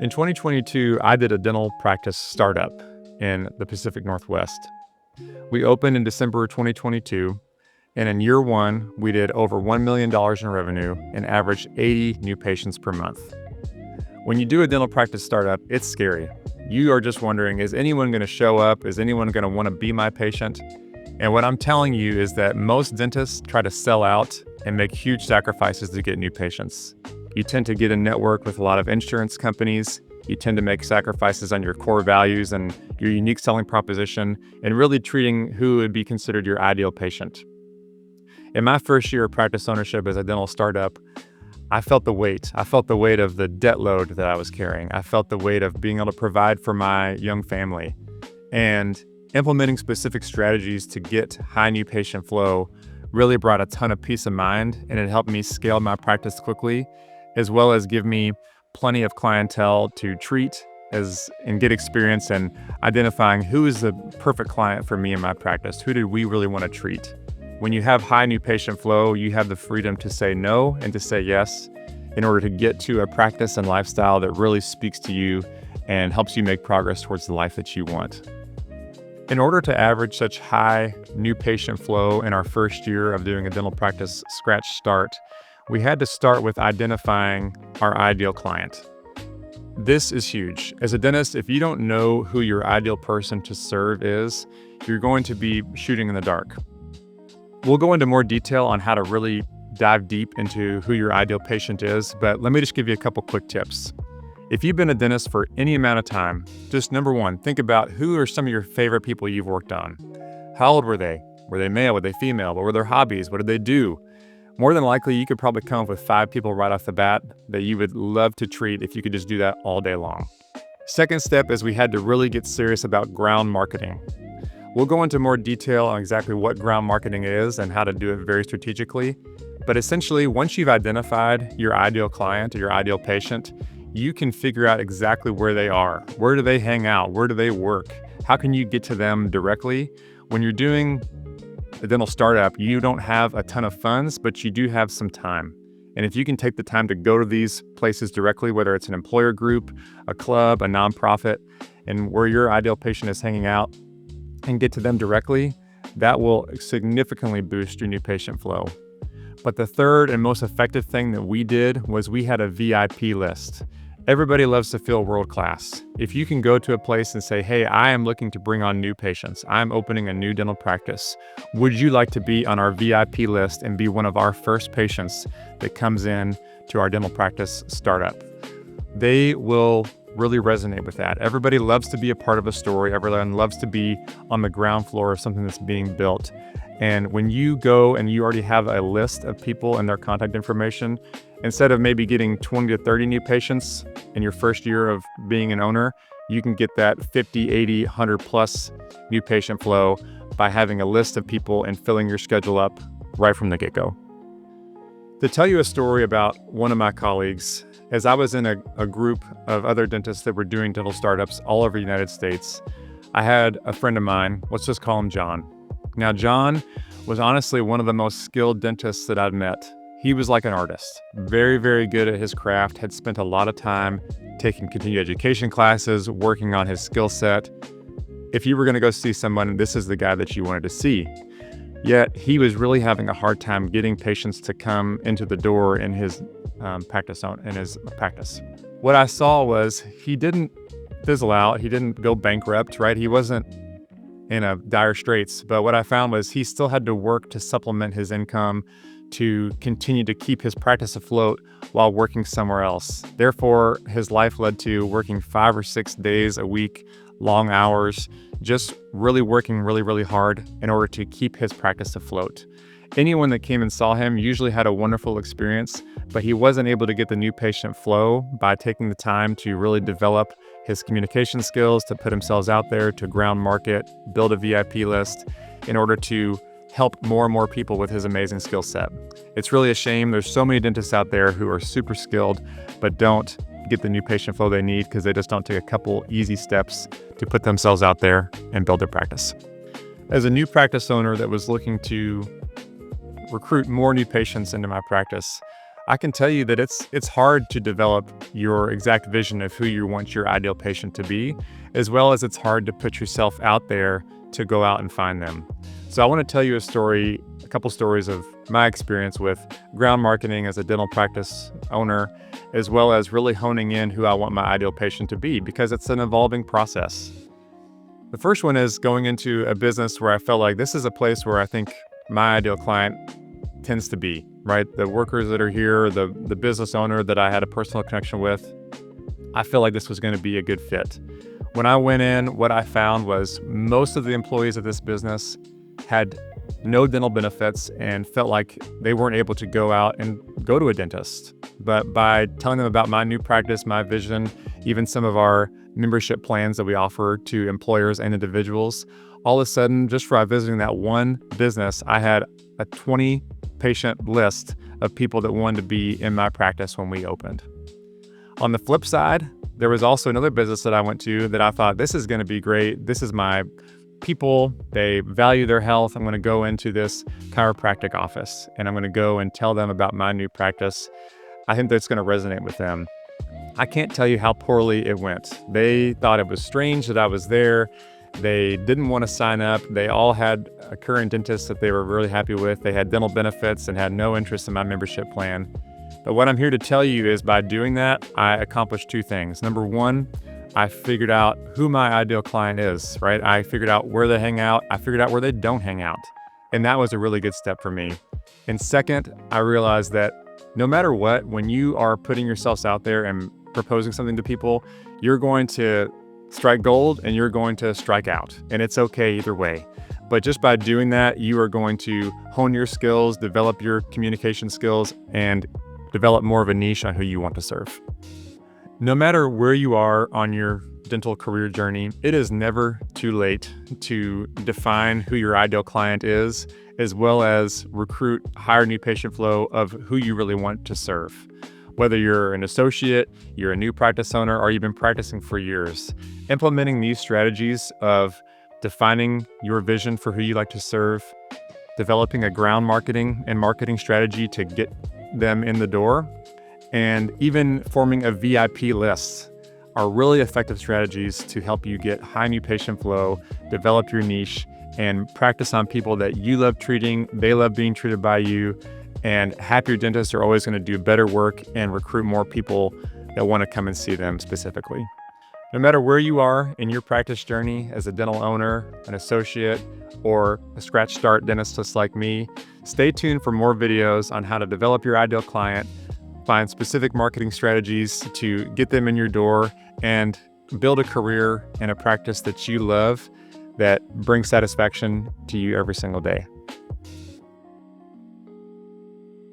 In 2022, I did a dental practice startup in the Pacific Northwest. We opened in December 2022, and in year one, we did over $1 million in revenue and averaged 80 new patients per month. When you do a dental practice startup, it's scary. You are just wondering, is anyone going to show up? Is anyone going to want to be my patient? And what I'm telling you is that most dentists try to sell out and make huge sacrifices to get new patients. You tend to get a network with a lot of insurance companies. You tend to make sacrifices on your core values and your unique selling proposition, and really treating who would be considered your ideal patient. In my first year of practice ownership as a dental startup, I felt the weight. I felt the weight of the debt load that I was carrying. I felt the weight of being able to provide for my young family. And implementing specific strategies to get high new patient flow really brought a ton of peace of mind, and it helped me scale my practice quickly, as well as give me plenty of clientele to treat and get experience in identifying who is the perfect client for me in my practice. Who did we really want to treat? When you have high new patient flow, you have the freedom to say no and to say yes in order to get to a practice and lifestyle that really speaks to you and helps you make progress towards the life that you want. In order to average such high new patient flow in our first year of doing a dental practice scratch start, we had to start with identifying our ideal client. This is huge. As a dentist, if you don't know who your ideal person to serve is, you're going to be shooting in the dark. We'll go into more detail on how to really dive deep into who your ideal patient is, but let me just give you a couple quick tips. If you've been a dentist for any amount of time, just number one, think about who are some of your favorite people you've worked on. How old were they? Were they male? Were they female? What were their hobbies? What did they do? More than likely, you could probably come up with 5 people right off the bat that you would love to treat if you could just do that all day long. Second step is we had to really get serious about ground marketing. We'll go into more detail on exactly what ground marketing is and how to do it very strategically. But essentially, once you've identified your ideal client or your ideal patient, you can figure out exactly where they are. Where do they hang out? Where do they work? How can you get to them directly? When you're doing a dental startup, you don't have a ton of funds, but you do have some time. And if you can take the time to go to these places directly, whether it's an employer group, a club, a nonprofit, and where your ideal patient is hanging out, and get to them directly, that will significantly boost your new patient flow. But the third and most effective thing that we did was we had a VIP list. Everybody loves to feel world-class. If you can go to a place and say, hey, I am looking to bring on new patients. I'm opening a new dental practice. Would you like to be on our VIP list and be one of our first patients that comes in to our dental practice startup? They will really resonate with that. Everybody loves to be a part of a story. Everyone loves to be on the ground floor of something that's being built. And when you go and you already have a list of people and their contact information, instead of maybe getting 20 to 30 new patients in your first year of being an owner, you can get that 50, 80, 100 plus new patient flow by having a list of people and filling your schedule up right from the get-go. To tell you a story about one of my colleagues, as I was in a group of other dentists that were doing dental startups all over the United States, I had a friend of mine, let's just call him John. Now, John was honestly one of the most skilled dentists that I'd met. He was like an artist, very, very good at his craft, had spent a lot of time taking continuing education classes, working on his skill set. If you were going to go see someone, this is the guy that you wanted to see. Yet he was really having a hard time getting patients to come into the door in his practice. What I saw was he didn't fizzle out. He didn't go bankrupt, right? He wasn't in a dire straits. But what I found was he still had to work to supplement his income to continue to keep his practice afloat while working somewhere else. Therefore, his life led to working 5 or 6 days a week, long hours, just really working really, really hard in order to keep his practice afloat. Anyone that came and saw him usually had a wonderful experience, but he wasn't able to get the new patient flow by taking the time to really develop his communication skills, to put himself out there, to ground market, build a VIP list in order to help more and more people with his amazing skill set. It's really a shame. There's so many dentists out there who are super skilled, but don't get the new patient flow they need because they just don't take a couple easy steps to put themselves out there and build their practice. As a new practice owner that was looking to recruit more new patients into my practice, I can tell you that it's hard to develop your exact vision of who you want your ideal patient to be, as well as it's hard to put yourself out there to go out and find them. So I want to tell you a couple stories of my experience with ground marketing as a dental practice owner, as well as really honing in who I want my ideal patient to be, because it's an evolving process. The first one is going into a business where I felt like this is a place where I think my ideal client tends to be, right? The workers that are here, the business owner that I had a personal connection with, I feel like this was going to be a good fit. When I went in, what I found was most of the employees of this business had no dental benefits and felt like they weren't able to go out and go to a dentist. But by telling them about my new practice, my vision, even some of our membership plans that we offer to employers and individuals, all of a sudden, just by visiting that one business, I had a 20 patient list of people that wanted to be in my practice when we opened. On the flip side, there was also another business that I went to that I thought, this is going to be great. This is my people. They value their health. I'm going to go into this chiropractic office and I'm going to go and tell them about my new practice. I think that's going to resonate with them. I can't tell you how poorly it went. They thought it was strange that I was there. They didn't want to sign up. They all had a current dentist that they were really happy with. They had dental benefits and had no interest in my membership plan. But what I'm here to tell you is by doing that, I accomplished two things. Number one, I figured out who my ideal client is, right? I figured out where they hang out. I figured out where they don't hang out. And that was a really good step for me. And second, I realized that no matter what, when you are putting yourselves out there and proposing something to people, you're going to strike gold and you're going to strike out. And it's okay either way. But just by doing that, you are going to hone your skills, develop your communication skills, and develop more of a niche on who you want to serve. No matter where you are on your dental career journey, it is never too late to define who your ideal client is, as well as recruit higher new patient flow of who you really want to serve. Whether you're an associate, you're a new practice owner, or you've been practicing for years, implementing these strategies of defining your vision for who you like to serve, developing a ground marketing and marketing strategy to get them in the door, and even forming a VIP list are really effective strategies to help you get high new patient flow, develop your niche, and practice on people that you love treating, they love being treated by you, and happier dentists are always going to do better work and recruit more people that want to come and see them specifically. No matter where you are in your practice journey as a dental owner, an associate, or a scratch start dentist just like me, stay tuned for more videos on how to develop your ideal client, find specific marketing strategies to get them in your door, and build a career and a practice that you love that brings satisfaction to you every single day.